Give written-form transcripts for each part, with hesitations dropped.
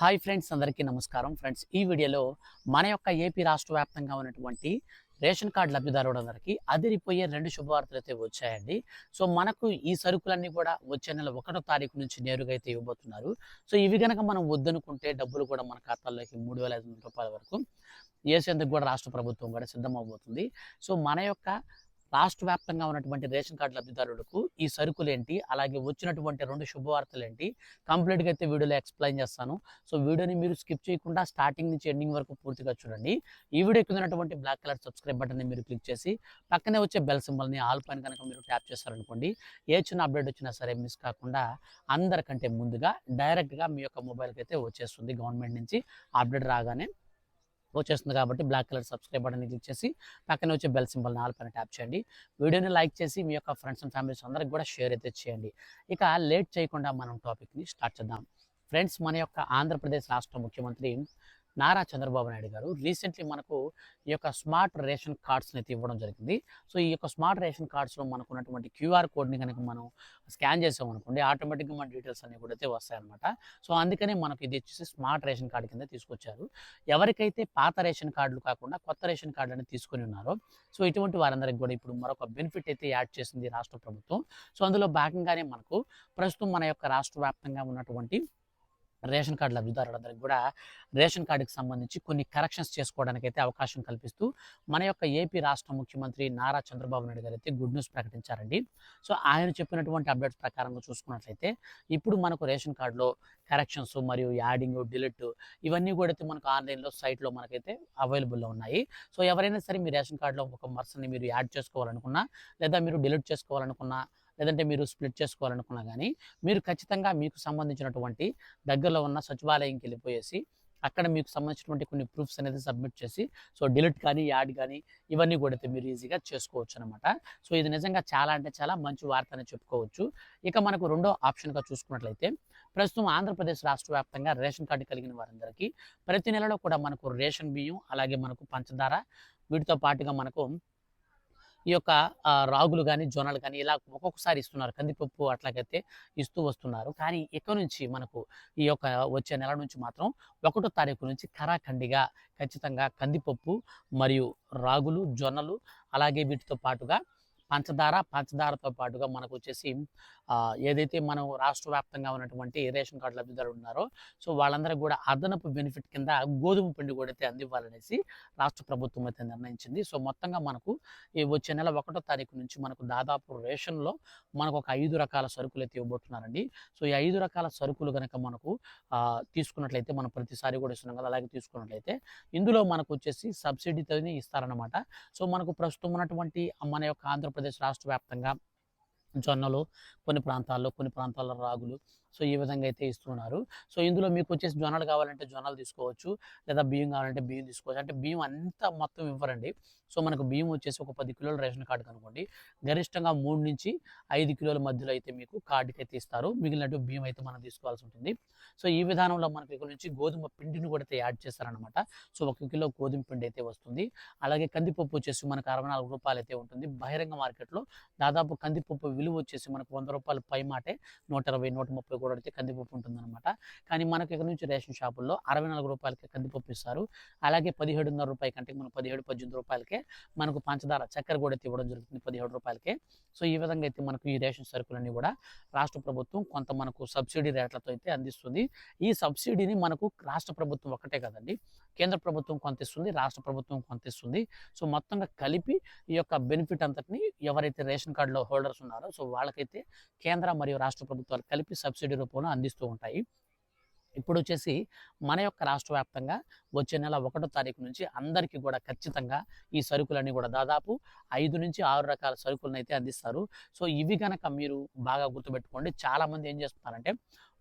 Hi friends, అందరికీ నమస్కారం. Friends, ఈ వీడియోలో మన యొక్క ఏపీ రాష్ట్ర వ్యాప్తంగా ఉన్నటువంటి రేషన్ కార్డు లబ్ధిదారులందరికీ అదిరిపోయే 2 శుభవార్తలు అయితే వచ్చాయండి. సో మనకు ఈ సరుకులన్నీ కూడా వచ్చే నెల 1వ తారీఖు నుంచి నేరుగా అయితే ఇవ్వబోతున్నారు. సో ఇవి గనక మనం వద్దనుకుంటే డబ్బులు కూడా మన ఖాతాల్లోకి రూ. 3,500 వరకు ఏసేందుకు కూడా రాష్ట్ర ప్రభుత్వం కూడా సిద్ధమవబోతుంది. సో మన యొక్క రాష్ట్ర వ్యాప్తంగా ఉన్నటువంటి రేషన్ కార్డు లబ్ధిదారులకు ఈ సరుకులేంటి, అలాగే వచ్చినటువంటి 2 శుభవార్తలేంటి, కంప్లీట్‌గా అయితే వీడియోలో ఎక్స్‌ప్లెయిన్ చేస్తాను. సో వీడియోని మీరు స్కిప్ చేయకుండా స్టార్టింగ్ నుంచి ఎండింగ్ వరకు పూర్తిగా చూడండి. ఈ వీడియో కింద ఉన్నటువంటి బ్లాక్ కలర్ సబ్స్క్రైబ్ బటన్‌ని మీరు క్లిక్ చేసి పక్కనే వచ్చే బెల్ సింబల్‌ని ఆల్ పైన కనుక మీరు ట్యాప్ చేశారనుకోండి, ఏ చిన్న అప్డేట్ వచ్చినా సరే మిస్ కాకుండా అందరికంటే ముందుగా డైరెక్ట్‌గా మీ యొక్క మొబైల్‌కి అయితే వచ్చేస్తుంది. గవర్నమెంట్ నుంచి అప్డేట్ రాగానే వచ్చేస్తుంది కాబట్టి బ్లాక్ కలర్ సబ్స్క్రైబ్ బటన్ని క్లిక్ చేసి పక్కనే వచ్చే బెల్ సింబల్ని ఆల్ పైన ట్యాప్ చేయండి. వీడియోని లైక్ చేసి మీ యొక్క ఫ్రెండ్స్ అండ్ ఫ్యామిలీస్ అందరికి కూడా షేర్ అయితే చేయండి. ఇక లేట్ చేయకుండా మనం టాపిక్ని స్టార్ట్ చేద్దాం. ఫ్రెండ్స్, మన యొక్క ఆంధ్రప్రదేశ్ రాష్ట్ర ముఖ్యమంత్రి నారా చంద్రబాబు నాయుడు గారు రీసెంట్లీ మనకు ఈ యొక్క స్మార్ట్ రేషన్ కార్డ్స్ని అయితే ఇవ్వడం జరిగింది. సో ఈ యొక్క స్మార్ట్ రేషన్ కార్డ్స్లో మనకు ఉన్నటువంటి క్యూఆర్ కోడ్ని కనుక మనం స్కాన్ చేసామనుకోండి, ఆటోమేటిక్గా మన డీటెయిల్స్ అన్నీ కూడా అయితే వస్తాయన్నమాట. సో అందుకనే మనకు ఇది వచ్చేసి స్మార్ట్ రేషన్ కార్డు కింద తీసుకొచ్చారు. ఎవరికైతే పాత రేషన్ కార్డులు కాకుండా కొత్త రేషన్ కార్డు అనేది తీసుకొని ఉన్నారో, సో ఇటువంటి వారందరికీ కూడా ఇప్పుడు మరొక బెనిఫిట్ అయితే యాడ్ చేసింది రాష్ట్ర ప్రభుత్వం. సో అందులో భాగంగానే మనకు ప్రస్తుతం మన యొక్క రాష్ట్ర వ్యాప్తంగా ఉన్నటువంటి రేషన్ కార్డు లబ్ధిదారులందరికీ కూడా రేషన్ కార్డుకి సంబంధించి కొన్ని కరెక్షన్స్ చేసుకోవడానికి అయితే అవకాశం కల్పిస్తూ మన యొక్క ఏపీ రాష్ట్ర ముఖ్యమంత్రి నారా చంద్రబాబు నాయుడు గారు అయితే గుడ్ న్యూస్ ప్రకటించారండి. సో ఆయన చెప్పినటువంటి అప్డేట్స్ ప్రకారంగా చూసుకున్నట్లయితే ఇప్పుడు మనకు రేషన్ కార్డులో కరెక్షన్స్ మరియు యాడింగ్, డిలీట్ ఇవన్నీ కూడా అయితే మనకు ఆన్లైన్లో సైట్లో మనకైతే అవైలబుల్లో ఉన్నాయి. సో ఎవరైనా సరే మీ రేషన్ కార్డులో ఒక పర్సన్ని మీరు యాడ్ చేసుకోవాలనుకున్నా, లేదా మీరు డిలీట్ చేసుకోవాలనుకున్నా, లేదంటే మీరు స్ప్లిట్ చేసుకోవాలనుకున్నా కానీ మీరు ఖచ్చితంగా మీకు సంబంధించినటువంటి దగ్గరలో ఉన్న సచివాలయంకి వెళ్ళిపోయేసి అక్కడ మీకు సంబంధించినటువంటి కొన్ని ప్రూఫ్స్ అనేది సబ్మిట్ చేసి, సో డిలీట్ కానీ యాడ్ కానీ ఇవన్నీ కూడా అయితే మీరు ఈజీగా చేసుకోవచ్చు అనమాట. సో ఇది నిజంగా చాలా అంటే చాలా మంచి వార్త అని చెప్పుకోవచ్చు. ఇక మనకు రెండో ఆప్షన్గా చూసుకున్నట్లయితే ప్రస్తుతం ఆంధ్రప్రదేశ్ రాష్ట్ర వ్యాప్తంగా రేషన్ కార్డు కలిగిన వారందరికీ ప్రతి నెలలో కూడా మనకు రేషన్ బియ్యం, అలాగే మనకు పంచదార, వీటితో పాటుగా మనకు ఈ యొక్క రాగులు కానీ, జొన్నలు కానీ ఇలా ఒక్కొక్కసారి ఇస్తున్నారు. కందిపప్పు అట్లాగైతే ఇస్తూ వస్తున్నారు. కానీ ఇక నుంచి మనకు ఈ యొక్క వచ్చే నెల నుంచి మాత్రం 1వ తారీఖు నుంచి ఖరాఖండిగా ఖచ్చితంగా కందిపప్పు మరియు రాగులు, జొన్నలు, అలాగే వీటితో పాటుగా పంచదారతో పాటుగా మనకు వచ్చేసి ఏదైతే మనం రాష్ట్ర వ్యాప్తంగా ఉన్నటువంటి రేషన్ కార్డు లబ్ధిదారులు ఉన్నారో, సో వాళ్ళందరికీ కూడా అదనపు బెనిఫిట్ కింద గోధుమ పిండి కూడా అయితే అందివ్వాలనేసి రాష్ట్ర ప్రభుత్వం అయితే నిర్ణయించింది. సో మొత్తంగా మనకు ఈ వచ్చే నెల 1వ తారీఖు నుంచి మనకు దాదాపు రేషన్లో మనకు ఒక 5 రకాల సరుకులు అయితే ఇవ్వబోతున్నారండి. సో ఈ 5 రకాల సరుకులు కనుక మనకు తీసుకున్నట్లయితే, మనం ప్రతిసారి కూడా ఇస్తున్నాం కదా, అలాగే తీసుకున్నట్లయితే ఇందులో మనకు వచ్చేసి సబ్సిడీతోనే ఇస్తారన్నమాట. సో మనకు ప్రస్తుతం ఉన్నటువంటి మన యొక్క ఆంధ్రప్రదేశ్ రాష్ట్ర వ్యాప్తంగా జొన్నలు, కొన్ని ప్రాంతాల్లో రాగులు, సో ఈ విధంగా అయితే ఇస్తున్నారు. సో ఇందులో మీకు వచ్చేసి జొన్నలు కావాలంటే జొన్నలు తీసుకోవచ్చు, లేదా బియ్యం కావాలంటే బియ్యం తీసుకోవచ్చు. అంటే బియ్యం అంతా మొత్తం ఇవ్వరండి. సో మనకు బియ్యం వచ్చేసి ఒక 10 కిలోల రేషన్ కార్డు కనుకోండి, గరిష్టంగా 3-5 కిలోల మధ్యలో అయితే మీకు కార్డుకి అయితే ఇస్తారు. మిగిలినట్టు బియ్యం అయితే మనం తీసుకోవాల్సి ఉంటుంది. సో ఈ విధానంలో మనకి ఇక్కడ నుంచి గోధుమ పిండిని కూడా అయితే యాడ్ చేస్తారనమాట. సో 1 కిలో గోధుమ పిండి అయితే వస్తుంది. అలాగే కందిపప్పు వచ్చేసి మనకు రూ. 64 అయితే ఉంటుంది. బహిరంగ మార్కెట్లో దాదాపు కందిపప్పు విలువ వచ్చేసి మనకు రూ. 100 పై మాటే 120, 130 కూడా అయితే కందిపప్పు ఉంటుందన్నమాట. కానీ మనకి ఇక్కడ నుంచి రేషన్ షాపుల్లో రూ. 64కే కందిపప్పు ఇస్తారు. అలాగే రూ. 17.5 కంటే మనకు 17-18 రూపాయలకే మనకు పంచదార, చక్కెర కూడా అయితే ఇవ్వడం జరుగుతుంది 17 రూపాయలకే. సో ఈ విధంగా అయితే మనకు ఈ రేషన్ సరుకులన్నీ కూడా రాష్ట్ర ప్రభుత్వం కొంత మనకు సబ్సిడీ రేట్లతో అయితే అందిస్తుంది. ఈ సబ్సిడీని మనకు రాష్ట్ర ప్రభుత్వం ఒకటే కదండి, కేంద్ర ప్రభుత్వం కొంత ఇస్తుంది, రాష్ట్ర ప్రభుత్వం కొంత ఇస్తుంది. సో మొత్తంగా కలిపి ఈ యొక్క బెనిఫిట్ అంతటిని ఎవరైతే రేషన్ కార్డులో హోల్డర్స్ ఉన్నారో, సో వాళ్ళకైతే కేంద్ర మరియు రాష్ట్ర ప్రభుత్వాలు కలిపి సబ్సిడీ రూపంలో అందిస్తూ ఉంటాయి. ఇప్పుడు వచ్చేసి మన యొక్క రాష్ట్ర వ్యాప్తంగా వచ్చే నెల 1వ తారీఖు నుంచి అందరికీ కూడా ఖచ్చితంగా ఈ సరుకులన్నీ కూడా దాదాపు 5-6 రకాల సరుకులను అయితే అందిస్తారు. సో ఇవి కనుక మీరు బాగా గుర్తుపెట్టుకోండి. చాలామంది ఏం చేస్తున్నారంటే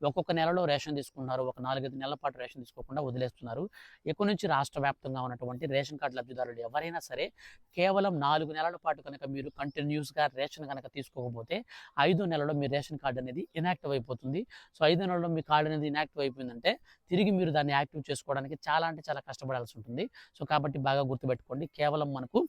ఒక్కొక్క నెలలో రేషన్ తీసుకున్నారు, ఒక 4-5 నెలల పాటు రేషన్ తీసుకోకుండా వదిలేస్తున్నారు. ఇక నుంచి రాష్ట్ర వ్యాప్తంగా ఉన్నటువంటి రేషన్ కార్డు లబ్ధిదారులు ఎవరైనా సరే కేవలం 4 నెలల పాటు కనుక మీరు కంటిన్యూస్గా రేషన్ కనుక తీసుకోకపోతే 5వ నెలలో మీ రేషన్ కార్డు అనేది ఇనాక్టివ్ అయిపోతుంది. సో 5వ నెలలో మీ కార్డు అనేది ఇనాక్టివ్ అయిపోయిందంటే తిరిగి మీరు దాన్ని యాక్టివ్ చేసుకోవడానికి చాలా అంటే చాలా కష్టపడాల్సి ఉంటుంది. సో కాబట్టి బాగా గుర్తుపెట్టుకోండి, కేవలం మనకు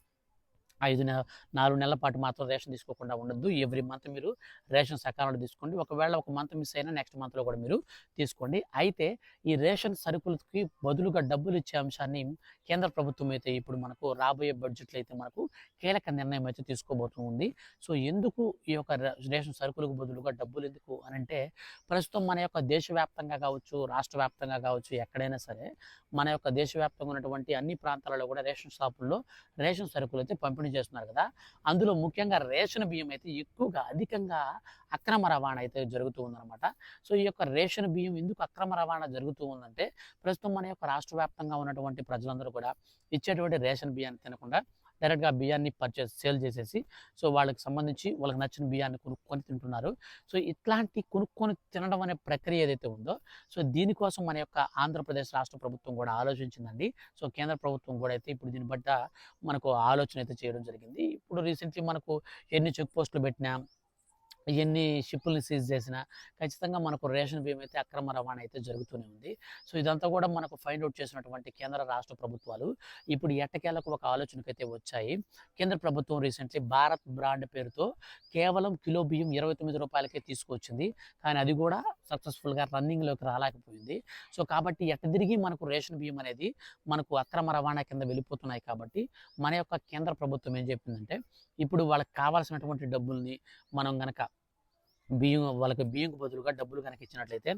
4 నెలల పాటు మాత్రం రేషన్ తీసుకోకుండా ఉండొద్దు. ఎవ్రీ మంత్ మీరు రేషన్ సకాలంలో తీసుకోండి. ఒకవేళ ఒక మంత్ మిస్ అయినా నెక్స్ట్ మంత్‌లో కూడా మీరు తీసుకోండి. అయితే ఈ రేషన్ సరుకులకి బదులుగా డబ్బులు ఇచ్చే అంశాన్ని కేంద్ర ప్రభుత్వం అయితే ఇప్పుడు మనకు రాబోయే బడ్జెట్‌లో అయితే మనకు కీలక నిర్ణయం అయితే తీసుకోబోతూ ఉంది. సో ఎందుకు ఈ యొక్క రేషన్ సరుకులకు బదులుగా డబ్బులు ఎందుకు అనంటే, ప్రస్తుతం మన యొక్క దేశవ్యాప్తంగా కావచ్చు, రాష్ట్ర వ్యాప్తంగా కావచ్చు, ఎక్కడైనా సరే మన యొక్క దేశవ్యాప్తంగా ఉన్నటువంటి అన్ని ప్రాంతాలలో కూడా రేషన్ షాపుల్లో రేషన్ సరుకులు అయితే పంపిణీ చేస్తున్నారు కదా. అందులో ముఖ్యంగా రేషన్ బియ్యం అయితే ఎక్కువగా అధికంగా అక్రమ రవాణా అయితే జరుగుతూ ఉందన్నమాట. సో ఈ యొక్క రేషన్ బియ్యం ఎందుకు అక్రమ రవాణా జరుగుతూ ఉందంటే, ప్రస్తుతం మన యొక్క రాష్ట్ర వ్యాప్తంగా ఉన్నటువంటి ప్రజలందరూ కూడా ఇచ్చేటువంటి రేషన్ బియ్యాన్ని తినకుండా డైరెక్ట్‌గా బియ్యాన్ని సేల్ చేసేసి, సో వాళ్ళకి సంబంధించి వాళ్ళకి నచ్చిన బియ్యాన్ని కొనుక్కొని తింటున్నారు. సో ఇట్లాంటి కొనుక్కొని తినడం అనే ప్రక్రియ ఏదైతే ఉందో, సో దీనికోసం మన యొక్క ఆంధ్రప్రదేశ్ రాష్ట్ర ప్రభుత్వం కూడా ఆలోచించిందండి. సో కేంద్ర ప్రభుత్వం కూడా అయితే ఇప్పుడు దీన్ని బట్ట మనకు ఆలోచన అయితే చేయడం జరిగింది. ఇప్పుడు రీసెంట్‌లీ మనకు ఎన్ని చెక్ పోస్టులు పెట్టినా, ఎన్ని షిప్పుల్ని సీజ్ చేసినా ఖచ్చితంగా మనకు రేషన్ బియ్యం అయితే అక్రమ రవాణా అయితే జరుగుతూనే ఉంది. సో ఇదంతా కూడా మనకు ఫైండ్ అవుట్ చేసినటువంటి కేంద్ర రాష్ట్ర ప్రభుత్వాలు ఇప్పుడు ఎట్టకేలకు ఒక ఆలోచనకైతే వచ్చాయి. కేంద్ర ప్రభుత్వం రీసెంట్లీ భారత్ బ్రాండ్ పేరుతో కేవలం కిలో బియ్యం ₹29కే తీసుకొచ్చింది. కానీ అది కూడా సక్సెస్ఫుల్‌గా రన్నింగ్‌లోకి రాలేకపోయింది. సో కాబట్టి ఎట్ట తిరిగి మనకు రేషన్ బియ్యం అనేది మనకు అక్రమ రవాణా కింద వెళ్ళిపోతున్నాయి కాబట్టి, మన యొక్క కేంద్ర ప్రభుత్వం ఏం చెప్పిందంటే, ఇప్పుడు వాళ్ళకి కావాల్సినటువంటి డబ్బుల్ని మనం గనక వాళ్ళకి బియ్యంకు బదులుగా డబ్బులు గనక ఇచ్చినట్లయితే,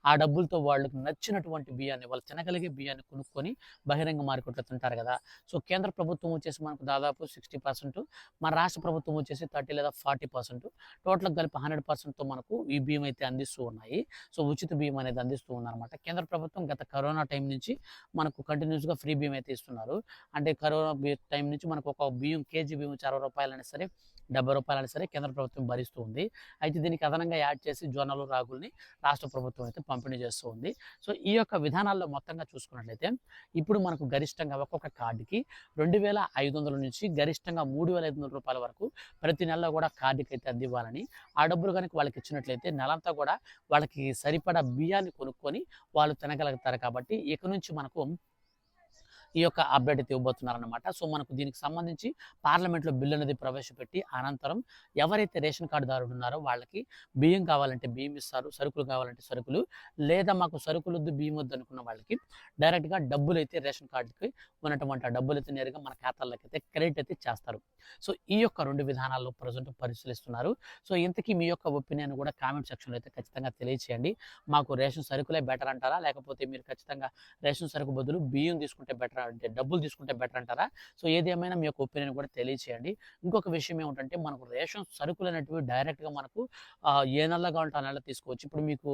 ఆ డబ్బులతో వాళ్ళకి నచ్చినటువంటి బియ్యాన్ని, వాళ్ళు తినగలిగే బియ్యాన్ని కొనుక్కొని బహిరంగ మార్కెట్‌లో తింటారు గదా. సో కేంద్ర ప్రభుత్వం వచ్చేసి మనకు దాదాపు 60%, మన రాష్ట్ర ప్రభుత్వం వచ్చేసి 30 లేదా 40%, టోటల్‌గా కలిపి 100%తో మనకు ఈ బియ్యం అయితే అందిస్తూ ఉన్నాయి. సో ఉచిత బియ్యం అనేది అందిస్తూ ఉందన్నమాట. కేంద్ర ప్రభుత్వం గత కరోనా టైం నుంచి మనకు కంటిన్యూస్‌గా ఫ్రీ బియ్యం అయితే ఇస్తున్నారు. అంటే కరోనా టైం నుంచి మనకు ఒక బియ్యం కేజీ బియ్యం వచ్చి ₹60 అయినా సరే, ₹70 అయినా సరే కేంద్ర ప్రభుత్వం భరిస్తూ ఉంది. అయితే దీనికి అదనంగా యాడ్ చేసి జొన్నలు, రాగుల్ని రాష్ట్ర ప్రభుత్వం అయితే పంపిణీ చేస్తూ ఉంది. సో ఈ యొక్క విధానాల్లో మొత్తంగా చూసుకున్నట్లయితే, ఇప్పుడు మనకు గరిష్టంగా ఒక్కొక్క కార్డుకి ₹2,500 నుంచి గరిష్టంగా ₹3,500 వరకు ప్రతి నెలలో కూడా కార్డుకి అయితే అందివ్వాలని, ఆ డబ్బులు కనుక వాళ్ళకి ఇచ్చినట్లయితే నెలంతా కూడా వాళ్ళకి సరిపడా బియ్యాన్ని కొనుక్కొని వాళ్ళు తినగలుగుతారు. కాబట్టి ఇక నుంచి మనకు ఈ యొక్క అప్డేట్ అయితే ఇవ్వబోతున్నారన్నమాట. సో మనకు దీనికి సంబంధించి పార్లమెంట్లో బిల్ అనేది ప్రవేశపెట్టి, అనంతరం ఎవరైతే రేషన్ కార్డుదారులు ఉన్నారో వాళ్ళకి బియ్యం కావాలంటే బియ్యం ఇస్తారు, సరుకులు కావాలంటే సరుకులు, లేదా మాకు సరుకులొద్దు బియ్యం వద్దు అనుకున్న వాళ్ళకి డైరెక్ట్‌గా డబ్బులైతే రేషన్ కార్డుకి ఉన్నటువంటి ఆ డబ్బులైతే నేరుగా మన ఖాతాల్లోకి అయితే క్రెడిట్ అయితే చేస్తారు. సో ఈ యొక్క 2 విధానాల్లో ప్రజెంట్ పరిశీలిస్తున్నారు. సో ఇంతకీ మీ యొక్క ఒపీనియన్ కూడా కామెంట్ సెక్షన్‌లో అయితే ఖచ్చితంగా తెలియచేయండి. మాకు రేషన్ సరుకులే బెటర్ అంటారా? లేకపోతే మీరు ఖచ్చితంగా రేషన్ సరుకు బదులు బియ్యం తీసుకుంటే బెటర్ అంటే డబ్బులు తీసుకుంటే బెటర్ అంటారా? సో ఏది ఏమైనా మీ యొక్క ఒపీనియన్ కూడా తెలియచేయండి. ఇంకొక విషయం ఏమిటంటే, మనకు రేషన్ సరుకులు అనేటివి డైరెక్ట్‌గా మనకు ఏ నెలలో కావాలంటే ఆ నెలలో తీసుకోవచ్చు. ఇప్పుడు మీకు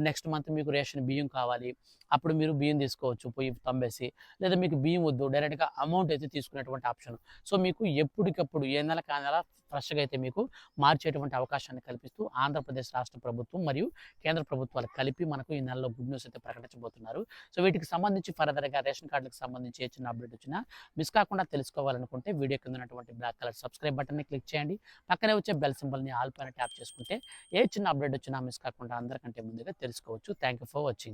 నెక్స్ట్ మంత్ మీకు రేషన్ బియ్యం కావాలి. అప్పుడు మీరు బియ్యం తీసుకోవచ్చు పోయి తంబేసి. లేదా మీకు బియ్యం వద్దు డైరెక్ట్‌గా అమౌంట్ అయితే తీసుకునేటువంటి ఆప్షన్. సో మీకు ఎప్పటికప్పుడు ఏ నెలకు ఆ నెల ఫ్రెష్‌గా అయితే మీకు మార్చేటువంటి అవకాశాన్ని కల్పిస్తూ ఆంధ్రప్రదేశ్ రాష్ట్ర ప్రభుత్వం మరియు కేంద్ర ప్రభుత్వాలు కలిపి మనకు ఈ నెలలో గుడ్ న్యూస్ అయితే ప్రకటించబోతున్నారు. సో వీటికి సంబంధించి ఫర్దర్‌గా రేషన్ కార్డులకు సంబంధించి ఏ చిన్న అప్డేట్ వచ్చినా మిస్ కాకుండా తెలుసుకోవాలనుకుంటే వీడియో కింద ఉన్నటువంటి బ్లాక్ కలర్ సబ్స్క్రైబ్ బటన్ని క్లిక్ చేయండి. పక్కనే వచ్చే బెల్ సింబల్‌ని ఆల్ పైన ట్యాప్ చేసుకుంటే ఏ చిన్న అప్డేట్ వచ్చినా మిస్ కాకుండా అందరికంటే ముందుగా తెలుసుకోవచ్చు. Thank you for watching.